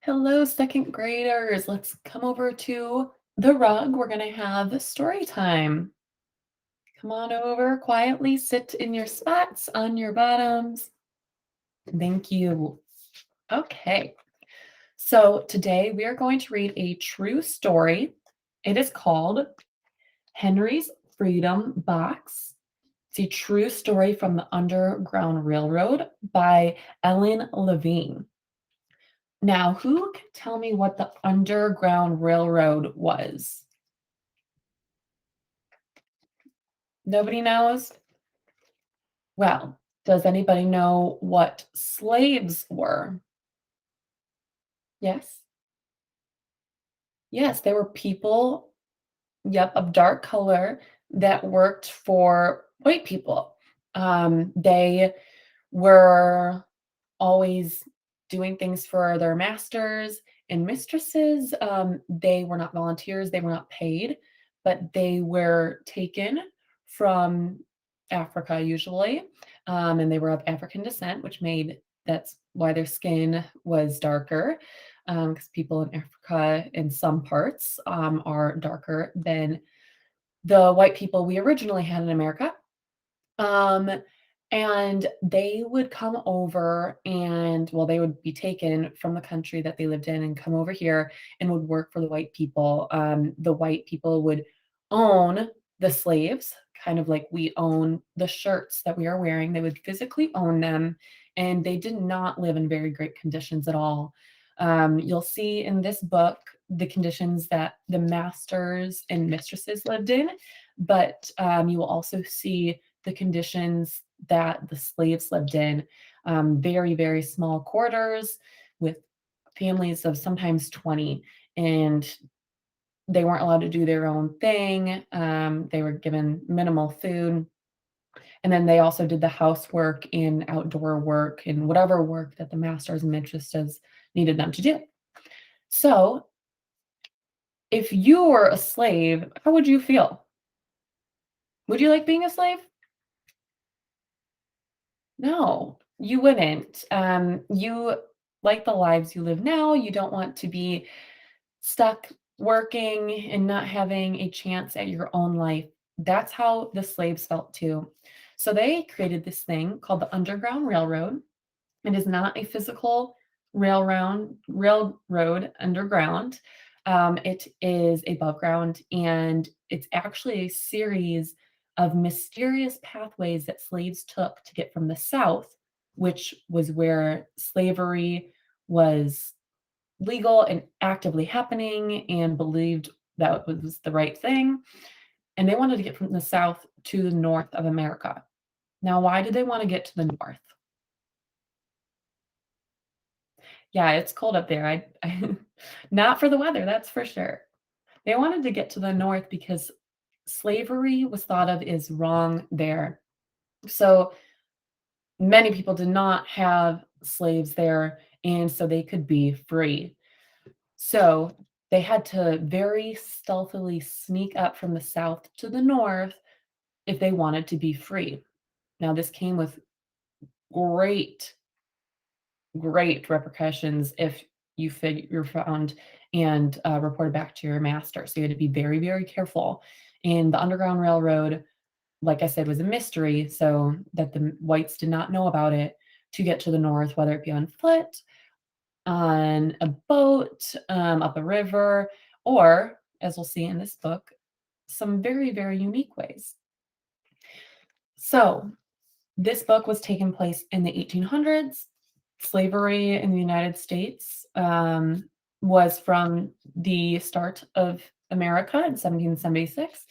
Hello, second graders. Let's come over to the rug. We're going to have story time. Come on over quietly, sit in your spots on your bottoms. Thank you. Okay, so today we are going to read a true story. It is called Henry's Freedom Box. It's a true story from the Underground Railroad by Ellen Levine. Now, who can tell me what the Underground Railroad was? Nobody knows? Well, does anybody know what slaves were? Yes? Yes, they were people, yep, of dark color that worked for white people. They were always doing things for their masters and mistresses. They were not volunteers, they were not paid, but they were taken from Africa usually, and they were of African descent, which made that's why their skin was darker, because people in Africa in some parts are darker than the white people we originally had in America. Um, and they would come over and well, they would be taken from the country that they lived in and come over here and would work for the white people. The white people would own the slaves, kind of like we own the shirts that we are wearing. They would physically own them, and they did not live in very great conditions at all. You'll see in this book the conditions that the masters and mistresses lived in, but you will also see the conditions that the slaves lived in. Very, very small quarters with families of sometimes 20, and they weren't allowed to do their own thing. They were given minimal food. And then they also did the housework and outdoor work and whatever work that the masters and mistresses needed them to do. So, if you were a slave, how would you feel? Would you like being a slave? No, you wouldn't. You like the lives you live now. You don't want to be stuck working and not having a chance at your own life. That's how the slaves felt too. So they created this thing called the Underground Railroad. It is not a physical railroad underground. It is above ground, and it's actually a series of mysterious pathways that slaves took to get from the South, which was where slavery was legal and actively happening and believed that was the right thing. And they wanted to get from the South to the North of America. Now, why did they want to get to the North? Yeah, it's cold up there. I not for the weather, that's for sure. They wanted to get to the North because slavery was thought of as wrong there. So many people did not have slaves there, and so they could be free. So they had to very stealthily sneak up from the South to the North if they wanted to be free. Now, this came with great great repercussions if you're found and reported back to your master. So you had to be very, very careful. And the Underground Railroad, like I said, was a mystery, so that the whites did not know about it to get to the north, whether it be on foot, on a boat, up a river, or, as we'll see in this book, some very, very unique ways. So this book was taking place in the 1800s. Slavery in the United States was from the start of America in 1776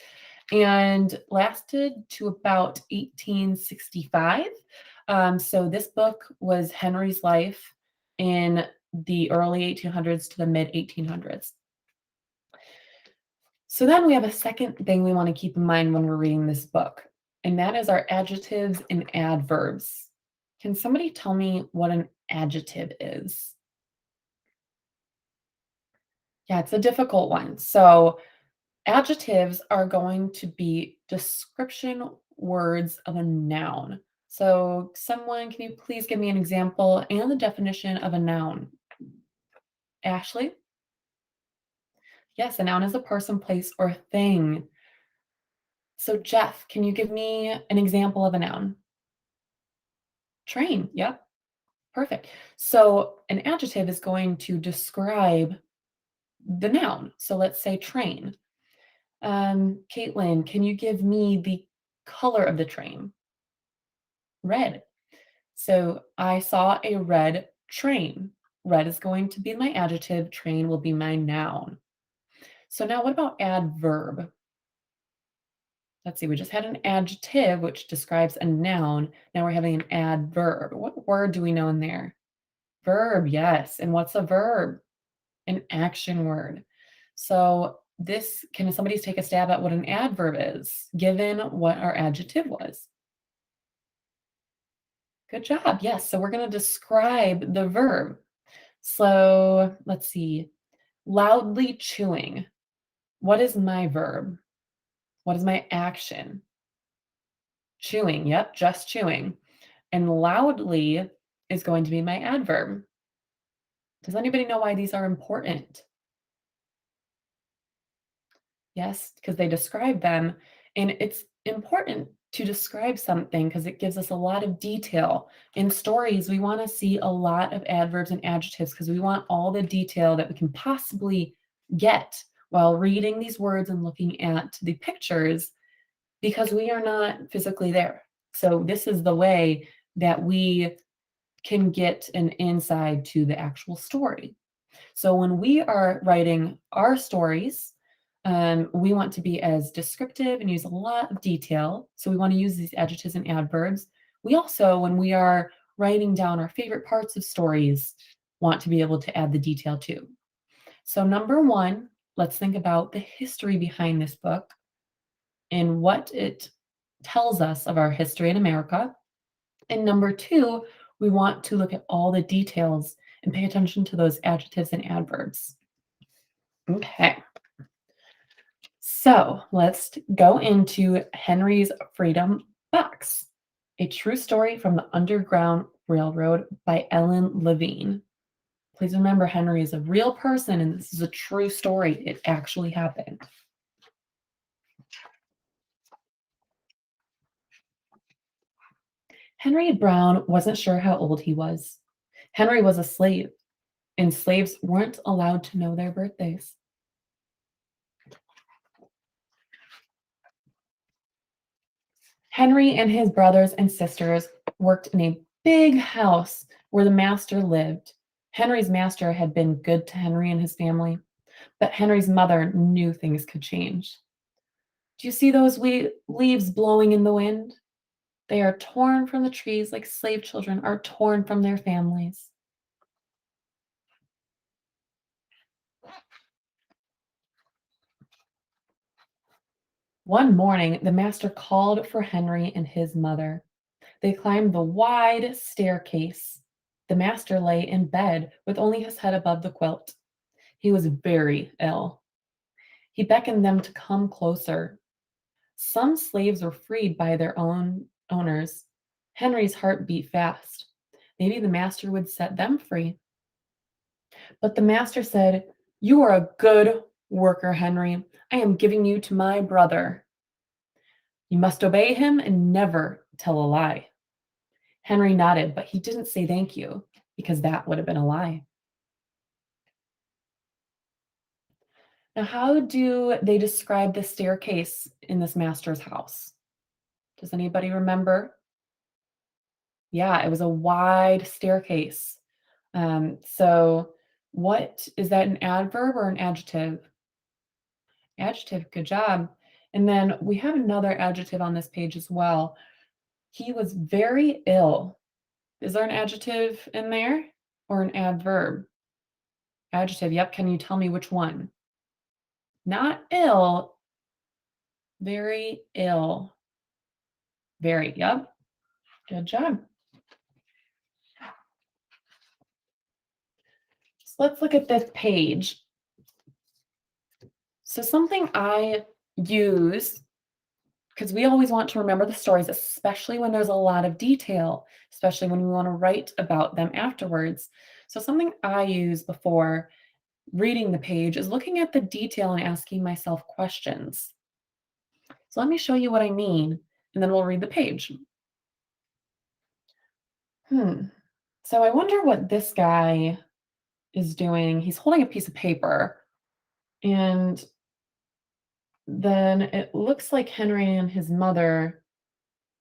and lasted to about 1865. So this book was Henry's life in the early 1800s to the mid 1800s. So then we have a second thing we want to keep in mind when we're reading this book, and that is our adjectives and adverbs. Can somebody tell me what an adjective is? Yeah, it's a difficult one. So adjectives are going to be description words of a noun. So someone, can you please give me an example and the definition of a noun? Ashley? Yes, a noun is a person, place, or thing. So, Jeff, can you give me an example of a noun? Train. Yep, perfect. So, an adjective is going to describe the noun. So, let's say train. Caitlin, can you give me the color of the train? Red. So, I saw a red train. Red is going to be my adjective, train will be my noun. So, now what about adverb? Let's see, we just had an adjective, which describes a noun. Now we're having an adverb. What word do we know in there? Verb, yes. And what's a verb? An action word. So this, can somebody take a stab at what an adverb is, given what our adjective was? Good job. Yes. So we're going to describe the verb. So let's see. Loudly chewing. What is my verb? What is my action? Chewing. Yep, just chewing. And loudly is going to be my adverb. Does anybody know why these are important? Yes, because they describe them. And it's important to describe something because it gives us a lot of detail. In stories, we want to see a lot of adverbs and adjectives because we want all the detail that we can possibly get while reading these words and looking at the pictures because we are not physically there. So, this is the way that we can get an insight to the actual story. So when we are writing our stories, we want to be as descriptive and use a lot of detail. So we want to use these adjectives and adverbs. We also, when we are writing down our favorite parts of stories, want to be able to add the detail too. So, number one, let's think about the history behind this book and what it tells us of our history in America. And number two, we want to look at all the details and pay attention to those adjectives and adverbs. Okay, so let's go into Henry's Freedom Box, a true story from the Underground Railroad by Ellen Levine. Please remember, Henry is a real person and this is a true story. It actually happened. Henry Brown wasn't sure how old he was. Henry was a slave, and slaves weren't allowed to know their birthdays. Henry and his brothers and sisters worked in a big house where the master lived. Henry's master had been good to Henry and his family, but Henry's mother knew things could change. Do you see those leaves blowing in the wind? They are torn from the trees like slave children are torn from their families. One morning, the master called for Henry and his mother. They climbed the wide staircase. The master lay in bed with only his head above the quilt. He was very ill. He beckoned them to come closer. Some slaves were freed by their own owners. Henry's heart beat fast. Maybe the master would set them free. But the master said, "You are a good worker, Henry. I am giving you to my brother. You must obey him and never tell a lie." Henry nodded, but he didn't say thank you because that would have been a lie. Now, how do they describe the staircase in this master's house? Does anybody remember? Yeah, it was a wide staircase. So, what is that, an adverb or an adjective? Adjective, good job. And then we have another adjective on this page as well. He was very ill. Is there an adjective in there or an adverb? Adjective, yep. Can you tell me which one? Not ill, very ill. Very, yep. Good job. So let's look at this page. So something I use, because we always want to remember the stories, especially when there's a lot of detail, especially when we want to write about them afterwards. So something I use before reading the page is looking at the detail and asking myself questions. So let me show you what I mean, and then we'll read the page. Hmm. So I wonder what this guy is doing. He's holding a piece of paper, and then it looks like Henry and his mother,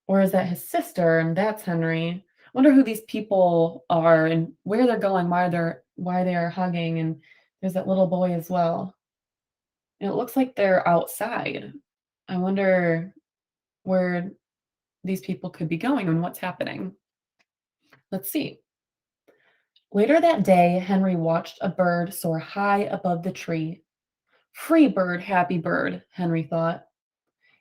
or is that his sister? And that's Henry. I wonder who these people are and where they're going, why they are hugging, and there's that little boy as well. And it looks like they're outside. I wonder where these people could be going and what's happening. Let's see. Later that day, Henry watched a bird soar high above the tree. Free bird, happy bird, Henry thought.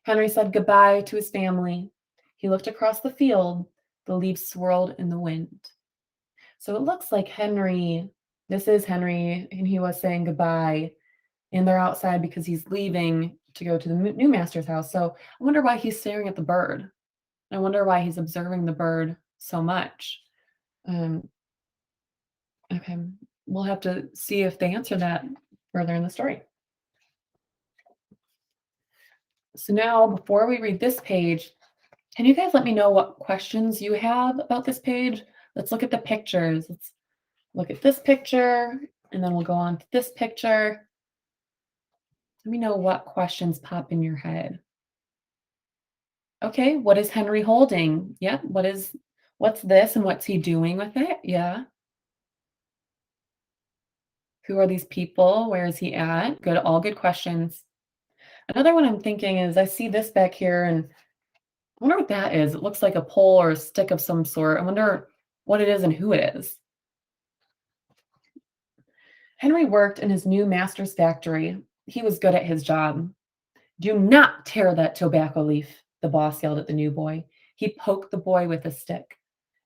Henry said goodbye to his family. He looked across the field. The leaves swirled in the wind. So it looks like this is Henry, and he was saying goodbye. And they're outside because he's leaving to go to the new master's house. So I wonder why he's staring at the bird. I wonder why he's observing the bird so much. Um, okay, we'll have to see if they answer that further in the story. So now, before we read this page, can you guys let me know what questions you have about this page? Let's look at the pictures. Let's look at this picture, and then we'll go on to this picture. Let me know what questions pop in your head. Okay, what is Henry holding? Yep, what's this and what's he doing with it? Yeah. Who are these people? Where is he at? Good, all good questions. Another one I'm thinking is I see this back here and I wonder what that is. It looks like a pole or a stick of some sort. I wonder what it is and who it is. Henry worked in his new master's factory. He was good at his job. Do not tear that tobacco leaf, the boss yelled at the new boy. He poked the boy with a stick.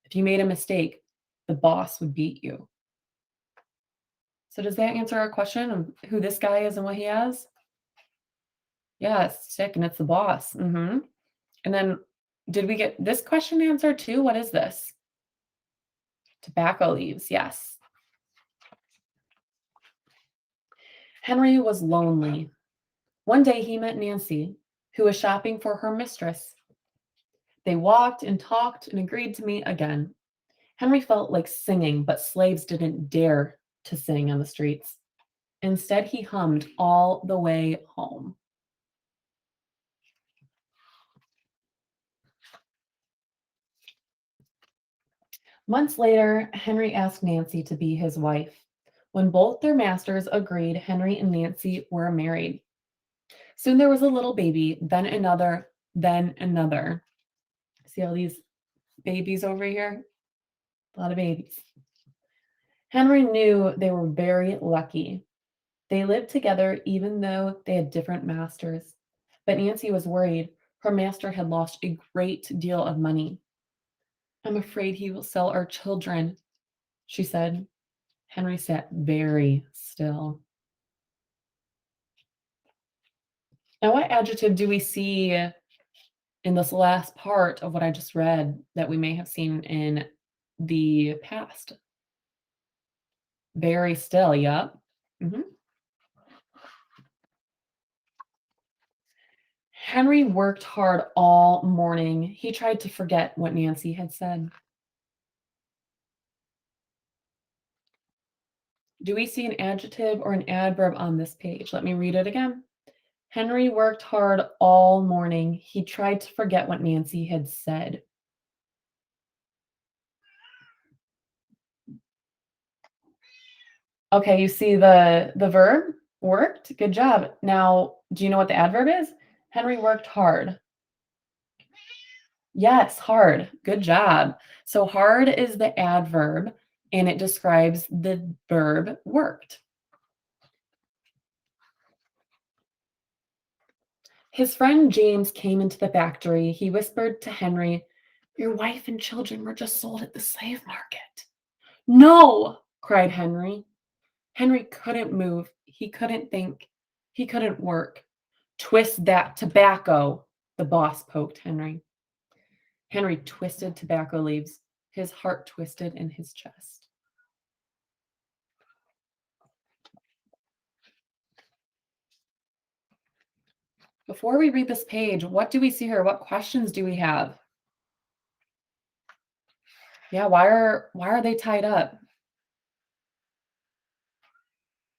If you made a mistake, the boss would beat you. So does that answer our question of who this guy is and what he has? Yeah, it's stick and it's the boss. And then did we get this question answered too? What is this? Tobacco leaves, yes. Henry was lonely. One day he met Nancy, who was shopping for her mistress. They walked and talked and agreed to meet again. Henry felt like singing, but slaves didn't dare to sing on the streets. Instead, he hummed all the way home. Months later, Henry asked Nancy to be his wife. When both their masters agreed, Henry and Nancy were married. Soon there was a little baby, then another, then another. See all these babies over here? A lot of babies. Henry knew they were very lucky. They lived together even though they had different masters. But Nancy was worried. Her master had lost a great deal of money. I'm afraid he will sell our children, she said. Henry sat very still. Now, what adjective do we see in this last part of what I just read that we may have seen in the past? Very still, yep. Mhm. Henry worked hard all morning. He tried to forget what Nancy had said. Do we see an adjective or an adverb on this page? Let me read it again. Henry worked hard all morning. He tried to forget what Nancy had said. Okay, you see the verb worked. Good job. Now, do you know what the adverb is? Henry worked hard. Yes, hard. Good job. So hard is the adverb and it describes the verb worked. His friend James came into the factory. He whispered to Henry, "Your wife and children were just sold at the slave market." "No!" cried Henry. Henry couldn't move. He couldn't think. He couldn't work. "Twist that tobacco," the boss poked Henry. Henry twisted tobacco leaves. His heart twisted in his chest. Before we read this page, what do we see here? What questions do we have? Yeah, why are they tied up?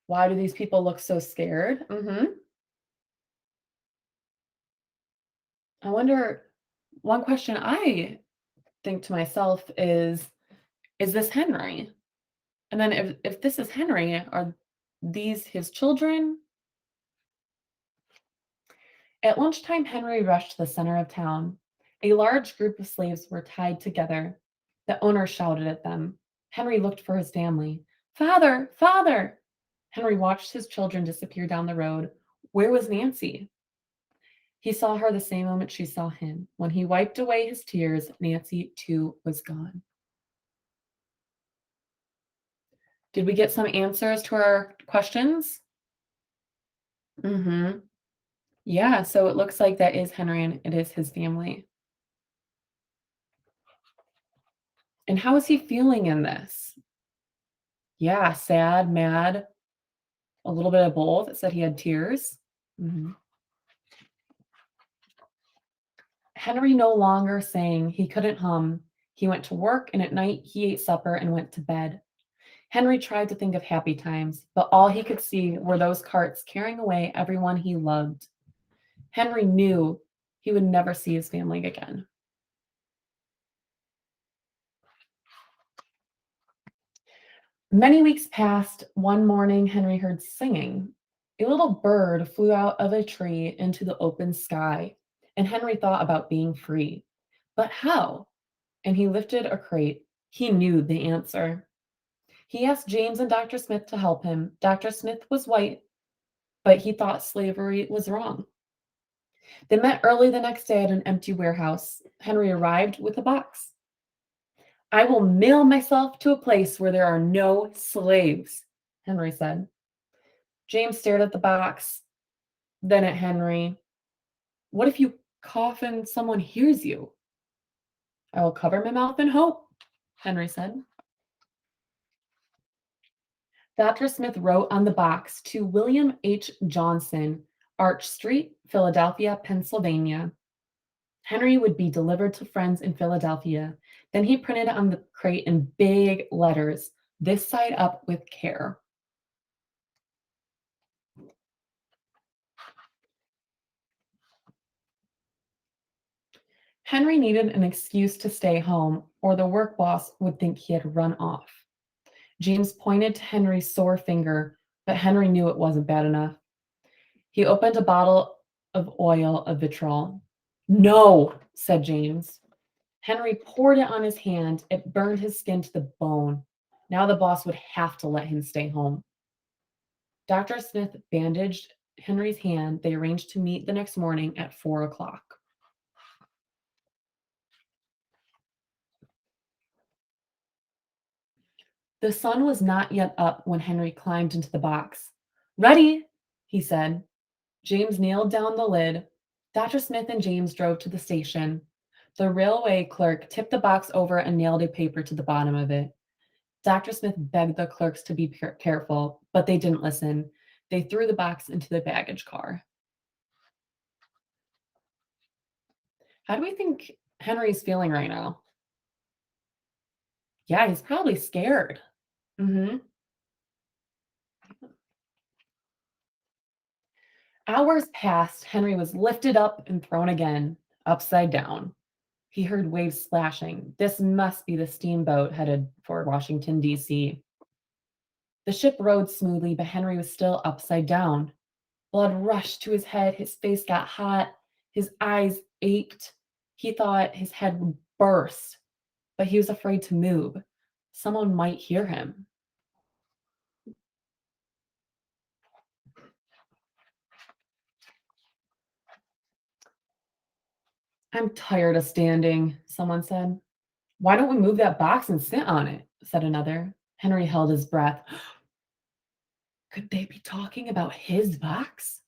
Why do these people look so scared? I wonder, one question I think to myself is this Henry? And then if this is Henry, are these his children? At lunchtime, Henry rushed to the center of town. A large group of slaves were tied together. The owner shouted at them. Henry looked for his family. Father, father! Henry watched his children disappear down the road. Where was Nancy? He saw her the same moment she saw him. When he wiped away his tears, Nancy too was gone. Did we get some answers to our questions? Mm-hmm. Yeah, so it looks like that is Henry and it is his family. And how is he feeling in this? Yeah, sad, mad, a little bit of both. It said he had tears. Mhm. Henry no longer sang. He couldn't hum. He went to work, and at night he ate supper and went to bed. Henry tried to think of happy times, but all he could see were those carts carrying away everyone he loved. Henry knew he would never see his family again. Many weeks passed. One morning, Henry heard singing. A little bird flew out of a tree into the open sky, and Henry thought about being free. But how? And he lifted a crate. He knew the answer. He asked James and Dr. Smith to help him. Dr. Smith was white, but he thought slavery was wrong. They met early the next day at an empty warehouse. Henry arrived with a box. I will mail myself to a place where there are no slaves, Henry said. James stared at the box, then at Henry. What if you cough and someone hears you? I will cover my mouth and hope, Henry said. Dr. Smith wrote on the box to William H. Johnson, Arch Street, Philadelphia, Pennsylvania. Henry would be delivered to friends in Philadelphia. Then he printed on the crate in big letters, this side up with care. Henry needed an excuse to stay home, or the work boss would think he had run off. James pointed to Henry's sore finger, but Henry knew it wasn't bad enough. He opened a bottle of oil of vitriol. No, said James. Henry poured it on his hand. It burned his skin to the bone. Now the boss would have to let him stay home. Dr. Smith bandaged Henry's hand. They arranged to meet the next morning at 4 o'clock. The sun was not yet up when Henry climbed into the box. Ready, he said. James nailed down the lid. Dr. Smith and James drove to the station. The railway clerk tipped the box over and nailed a paper to the bottom of it. Dr. Smith begged the clerks to be careful, but they didn't listen. They threw the box into the baggage car. How do we think Henry's feeling right now? Yeah, he's probably scared. hmm Hours passed. Henry was lifted up and thrown again, upside down. He heard waves splashing. This must be the steamboat headed for Washington, D.C. The ship rode smoothly, but Henry was still upside down. Blood rushed to his head. His face got hot. His eyes ached. He thought his head would burst, but he was afraid to move. Someone might hear him. I'm tired of standing, someone said. Why don't we move that box and sit on it? Said another. Henry held his breath. Could they be talking about his box?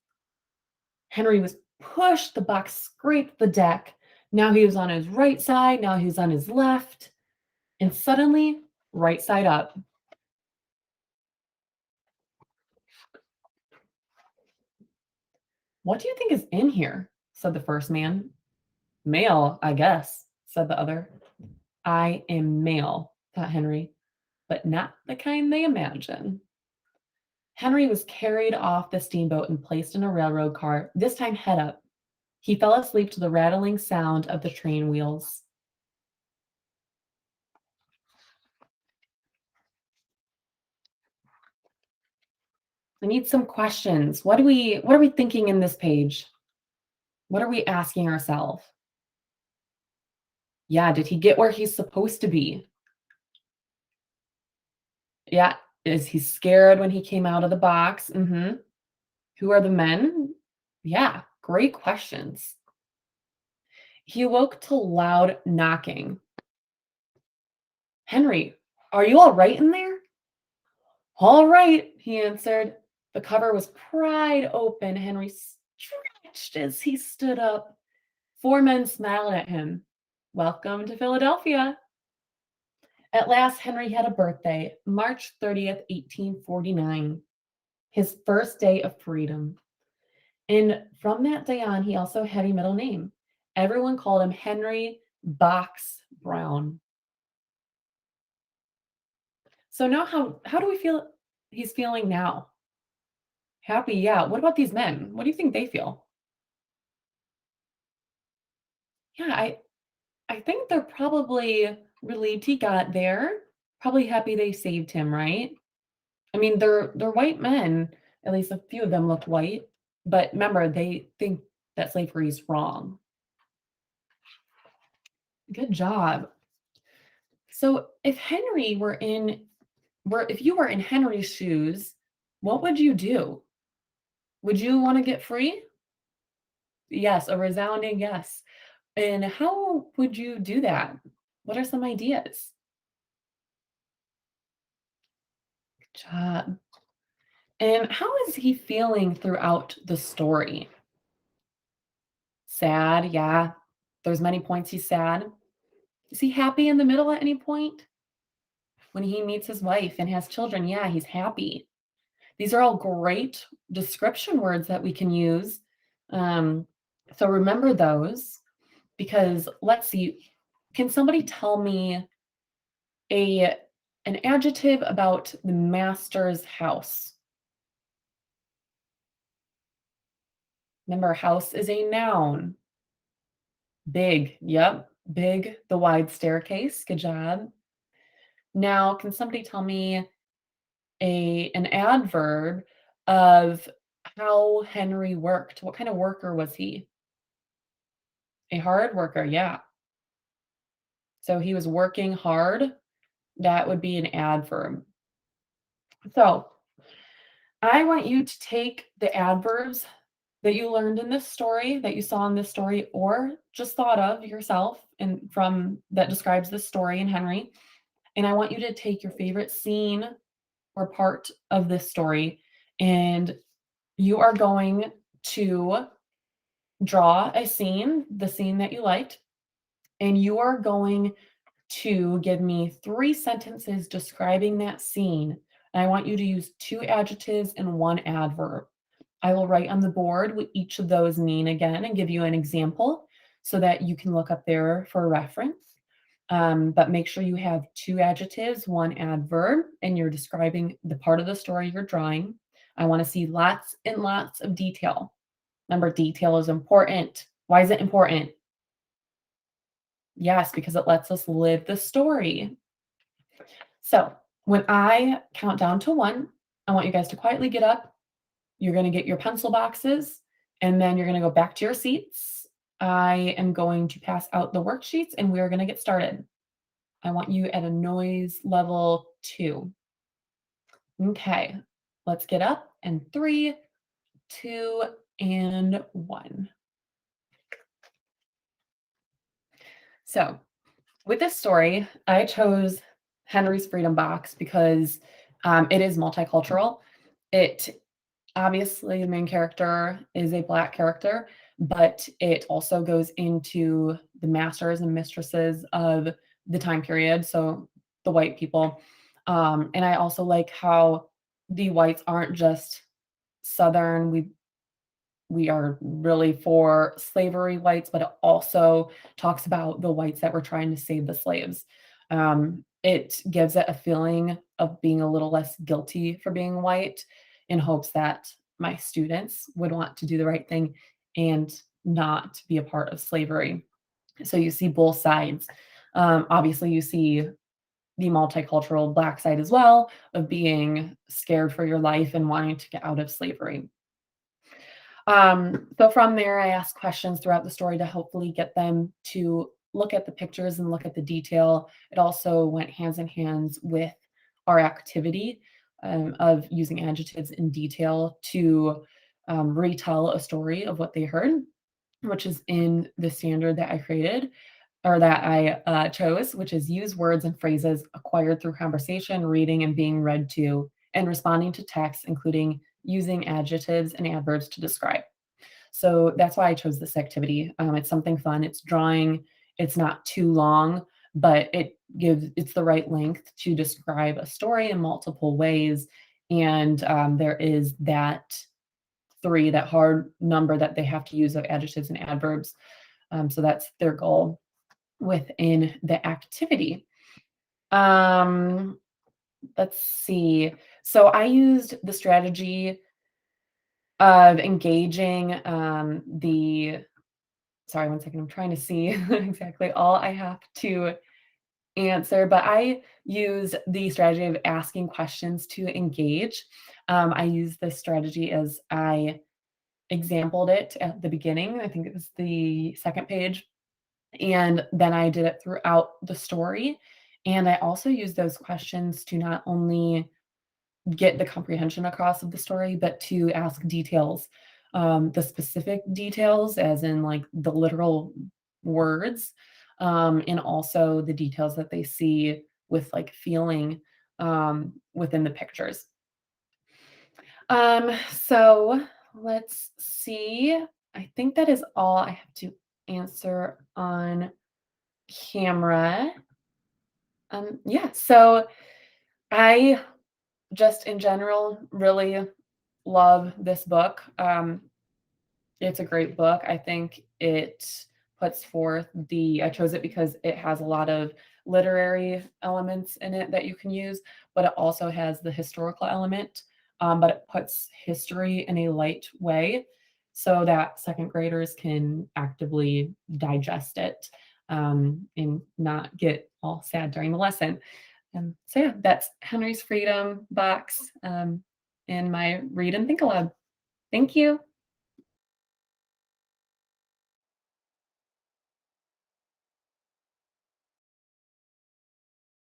Henry was pushed. The box scraped the deck. Now he was on his right side. Now he was on his left. And suddenly, right side up. What do you think is in here? Said the first man. Mail, I guess, said the other. I am mail, thought Henry, but not the kind they imagine. Henry was carried off the steamboat and placed in a railroad car, this time head up. He fell asleep to the rattling sound of the train wheels. I need some questions. What are we thinking in this page? What are we asking ourselves? Yeah, did he get where he's supposed to be? Yeah, is he scared when he came out of the box? Mhm. Who are the men? Yeah, great questions. He awoke to loud knocking. Henry, are you all right in there? All right, he answered. The cover was pried open. Henry stretched as he stood up. Four men smiled at him. Welcome to Philadelphia. At last, Henry had a birthday, March 30th, 1849, his first day of freedom. And from that day on, he also had a middle name. Everyone called him Henry Box Brown. So now how do we feel he's feeling now? Happy, yeah. What about these men? What do you think they feel? Yeah, I think they're probably relieved he got there. Probably happy they saved him, right? I mean, they're white men. At least a few of them look white. But remember, they think that slavery is wrong. Good job. So if you were in Henry's shoes, what would you do? Would you want to get free? Yes, a resounding yes. And how would you do that? What are some ideas? Good job. And how is he feeling throughout the story? Sad, yeah. There's many points he's sad. Is he happy in the middle at any point? When he meets his wife and has children, yeah, he's happy. These are all great description words that we can use. Um, so remember those because let's see. Can somebody tell me a an adjective about the master's house? Remember, house is a noun. Big, yep, big, the wide staircase. Good job. Now, can somebody tell me a an adverb of how Henry worked? What kind of worker was he? A hard worker, yeah. So he was working hard. That would be an adverb. So I want you to take the adverbs that you learned in this story, that you saw in this story, or just thought of yourself and from that describes this story in Henry. And I want you to take your favorite scene or part of this story, and you are going to draw a scene, the scene that you liked, and you are going to give me 3 sentences describing that scene. And I want you to use 2 adjectives and 1 adverb. I will write on the board what each of those mean again and give you an example so that you can look up there for reference. But make sure you have 2 adjectives, 1 adverb, and you're describing the part of the story you're drawing. I want to see lots and lots of detail. Remember, detail is important. Why is it important? Yes, because it lets us live the story. So when I count down to 1, I want you guys to quietly get up. You're going to get your pencil boxes, and then you're going to go back to your seats. I am going to pass out the worksheets, and we are going to get started. I want you at a noise level 2. Okay, let's get up. And 3, 2, and 1. So with this story, I chose Henry's Freedom Box because it is multicultural. It obviously the main character is a Black character, but it also goes into the masters and mistresses of the time period, so the white people. And I also like how the whites aren't just Southern. we are really for slavery whites, but it also talks about the whites that were trying to save the slaves. It gives it a feeling of being a little less guilty for being white in hopes that my students would want to do the right thing and not be a part of slavery. So you see both sides. Obviously, you see the multicultural Black side as well of being scared for your life and wanting to get out of slavery. So from there, I ask questions throughout the story to hopefully get them to look at the pictures and look at the detail. It also went hands in hands with our activity of using adjectives in detail to retell a story of what they heard, which is in the standard that I created or that I chose, which is use words and phrases acquired through conversation, reading, and being read to, and responding to text, including using adjectives and adverbs to describe. So that's why I chose this activity. It's something fun. It's drawing. It's not too long, but it's the right length to describe a story in multiple ways. And there is that three, that hard number that they have to use of adjectives and adverbs. So that's their goal within the activity. Um, let's see. So I used the strategy of engaging the sorry, one second. I'm trying to see exactly all I have to answer, but I use the strategy of asking questions to engage. I use this strategy as I exampled it at the beginning. I think it was the second page. And then I did it throughout the story. And I also use those questions to not only get the comprehension across of the story, but to ask details, the specific details, as in like the literal words, and also the details that they see with like feeling within the pictures. So let's see. I think that is all I have to answer on camera. Yeah, so I just in general really love this book. It's a great book. I think it puts forth I chose it because it has a lot of literary elements in it that you can use, but it also has the historical element, but it puts history in a light way so that second graders can actively digest it and not get all sad during the lesson. So yeah, that's Henry's Freedom box in my Read and Think Aloud. Thank you.